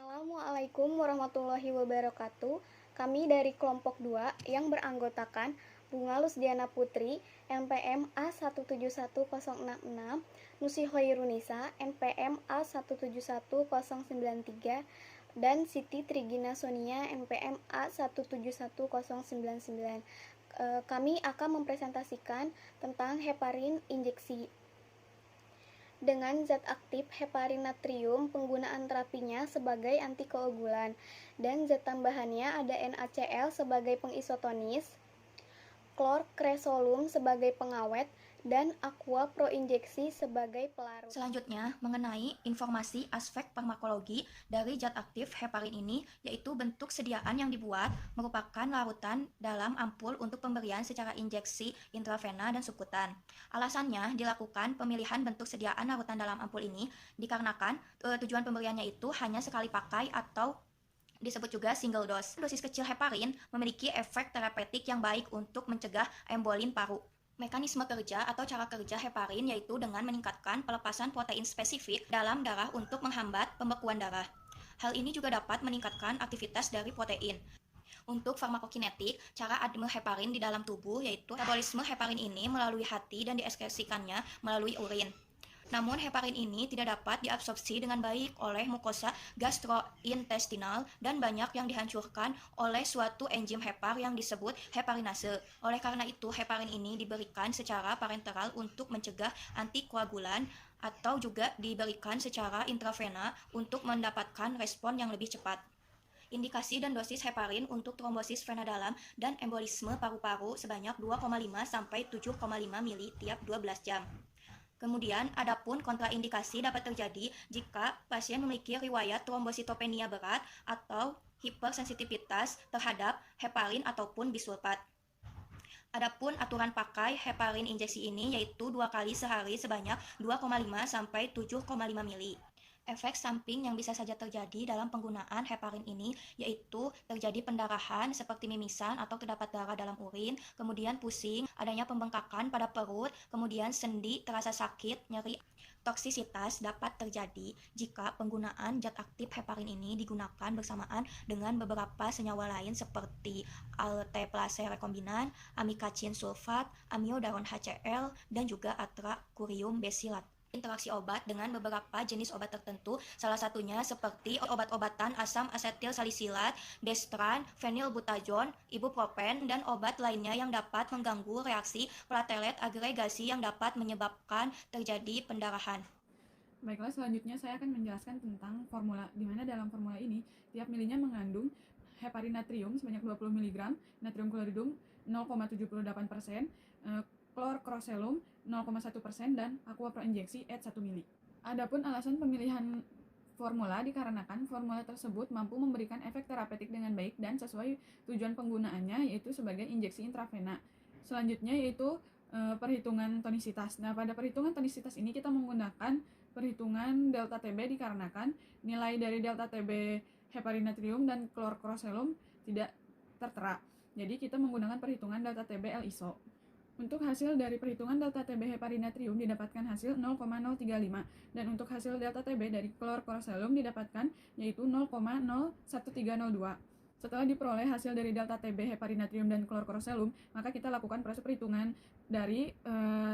Assalamualaikum warahmatullahi wabarakatuh. Kami dari kelompok 2 yang beranggotakan Bunga Lusdiana Putri, NPM A171066, Nusi Hoirunisa, NPM A171093, dan Siti Trigina Sonia, NPM A171099. Kami akan mempresentasikan tentang heparin injeksi. Dengan zat aktif heparin natrium, penggunaan terapinya sebagai antikoagulan, dan zat tambahannya ada NaCl sebagai pengisotonis, klorkresolum sebagai pengawet, dan aqua proinjeksi sebagai pelarut. Selanjutnya, mengenai informasi aspek farmakologi dari zat aktif heparin ini, yaitu bentuk sediaan yang dibuat merupakan larutan dalam ampul untuk pemberian secara injeksi intravena dan subkutan. Alasannya dilakukan pemilihan bentuk sediaan larutan dalam ampul ini dikarenakan tujuan pemberiannya itu hanya sekali pakai atau disebut juga single dose. Dosis kecil heparin memiliki efek terapeutik yang baik untuk mencegah embolin paru. Mekanisme kerja atau cara kerja heparin yaitu dengan meningkatkan pelepasan protein spesifik dalam darah untuk menghambat pembekuan darah. Hal ini juga dapat meningkatkan aktivitas dari protein. Untuk farmakokinetik, cara adme heparin di dalam tubuh yaitu metabolisme heparin ini melalui hati dan diekskresikannya melalui urin. Namun heparin ini tidak dapat diabsorpsi dengan baik oleh mukosa gastrointestinal dan banyak yang dihancurkan oleh suatu enzim hepar yang disebut heparinase. Oleh karena itu, heparin ini diberikan secara parenteral untuk mencegah antikoagulan atau juga diberikan secara intravena untuk mendapatkan respon yang lebih cepat. Indikasi dan dosis heparin untuk trombosis vena dalam dan embolisme paru-paru sebanyak 2,5 sampai 7,5 mili tiap 12 jam. Kemudian, adapun kontraindikasi dapat terjadi jika pasien memiliki riwayat trombositopenia berat atau hipersensitivitas terhadap heparin ataupun bisulfat. Adapun aturan pakai heparin injeksi ini yaitu 2 kali sehari sebanyak 2,5 sampai 7,5 mili. Efek samping yang bisa saja terjadi dalam penggunaan heparin ini yaitu terjadi pendarahan seperti mimisan atau terdapat darah dalam urin, kemudian pusing, adanya pembengkakan pada perut, kemudian sendi terasa sakit, nyeri. Toksisitas dapat terjadi jika penggunaan zat aktif heparin ini digunakan bersamaan dengan beberapa senyawa lain seperti alteplase rekombinan, amikacin sulfat, amiodaron HCl, dan juga atrakurium besilat. Interaksi obat dengan beberapa jenis obat tertentu, salah satunya seperti obat-obatan asam asetil salisilat, destran, fenilbutazon, ibuprofen, dan obat lainnya yang dapat mengganggu reaksi platelet agregasi yang dapat menyebabkan terjadi pendarahan. Baiklah, selanjutnya saya akan menjelaskan tentang formula, di mana dalam formula ini tiap milinya mengandung heparin natrium sebanyak 20 mg, natrium kloridum 0,78%, klorkroselum 0,1%, dan aqua proinjeksi at 1 mili. Adapun alasan pemilihan formula dikarenakan formula tersebut mampu memberikan efek terapeutik dengan baik dan sesuai tujuan penggunaannya, yaitu sebagai injeksi intravena. Selanjutnya yaitu perhitungan tonisitas. Nah, pada perhitungan tonisitas ini kita menggunakan perhitungan delta TB dikarenakan nilai dari delta TB heparin natrium dan klorkroselum tidak tertera. Jadi kita menggunakan perhitungan delta TB L-ISO. Untuk hasil dari perhitungan delta TB heparin natrium didapatkan hasil 0,035, dan untuk hasil delta TB dari klorkroselum didapatkan yaitu 0,01302. Setelah diperoleh hasil dari delta TB heparin natrium dan klorkroselum, maka kita lakukan proses perhitungan dari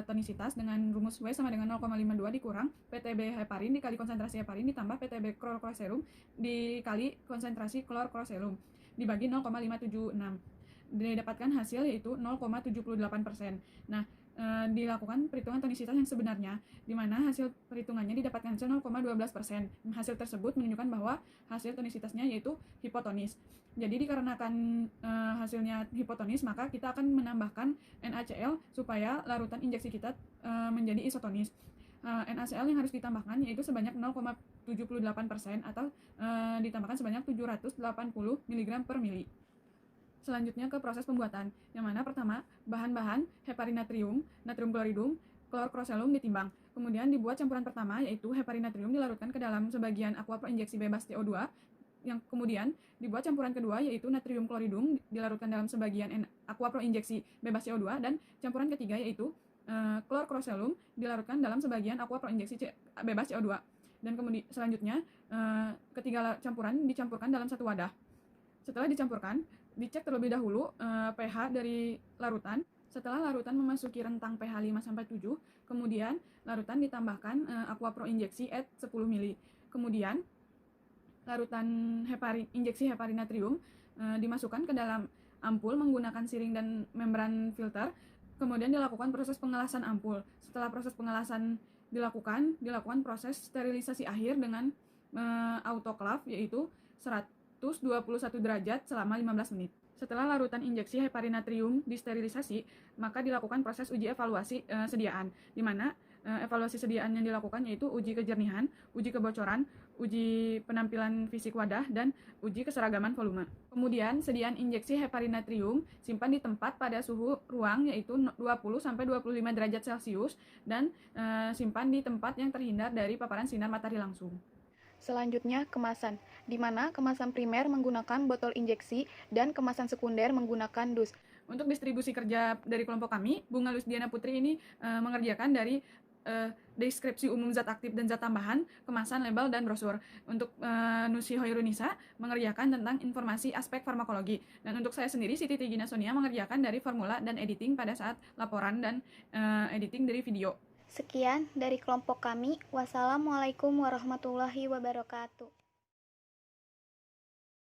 tonisitas dengan rumus W sama dengan 0,52 dikurang PTB heparin dikali konsentrasi heparin ditambah PTB klorkroselum dikali konsentrasi klorkroselum dibagi 0,576. Didapatkan hasil yaitu 0,78%. Nah, dilakukan perhitungan tonisitas yang sebenarnya, di mana hasil perhitungannya didapatkan hasil 0,12%. Hasil tersebut menunjukkan bahwa hasil tonisitasnya yaitu hipotonis. Jadi dikarenakan hasilnya hipotonis, maka kita akan menambahkan NaCl supaya larutan injeksi kita menjadi isotonis. NaCl yang harus ditambahkan yaitu sebanyak 0,78% atau ditambahkan sebanyak 780 mg per mili. Selanjutnya ke proses pembuatan, yang mana pertama bahan-bahan heparin natrium, natrium kloridum, klorkroselum ditimbang. Kemudian dibuat campuran pertama yaitu heparin natrium dilarutkan ke dalam sebagian aqua proinjeksi bebas CO2. Yang kemudian dibuat campuran kedua yaitu natrium kloridum dilarutkan dalam sebagian aqua proinjeksi bebas CO2, dan campuran ketiga yaitu klorkroselum dilarutkan dalam sebagian aqua proinjeksi bebas CO2. Dan kemudian selanjutnya ketiga campuran dicampurkan dalam satu wadah. Setelah dicampurkan, dicek terlebih dahulu pH dari larutan. Setelah larutan memasuki rentang pH 5-7, kemudian larutan ditambahkan Aqua Pro injeksi at 10 ml. Kemudian larutan injeksi heparin natrium dimasukkan ke dalam ampul menggunakan siring dan membran filter. Kemudian dilakukan proses pengelasan ampul. Setelah proses pengelasan dilakukan proses sterilisasi akhir dengan autoclave, yaitu 121 derajat selama 15 menit. Setelah larutan injeksi heparin natrium disterilisasi, maka dilakukan proses uji evaluasi sediaan, di mana evaluasi sediaan yang dilakukan yaitu uji kejernihan, uji kebocoran, uji penampilan fisik wadah, dan uji keseragaman volume. Kemudian, sediaan injeksi heparin natrium simpan di tempat pada suhu ruang yaitu 20-25 derajat Celcius dan simpan di tempat yang terhindar dari paparan sinar matahari langsung. Selanjutnya, kemasan, di mana kemasan primer menggunakan botol injeksi dan kemasan sekunder menggunakan dus. Untuk distribusi kerja dari kelompok kami, Bunga Lusdiana Putri ini mengerjakan dari deskripsi umum zat aktif dan zat tambahan, kemasan, label, dan brosur. Untuk Nusi Hoirunisa mengerjakan tentang informasi aspek farmakologi. Dan untuk saya sendiri, Siti Tigina Sonia mengerjakan dari formula dan editing pada saat laporan dan editing dari video. Sekian dari kelompok kami. Wassalamualaikum warahmatullahi wabarakatuh.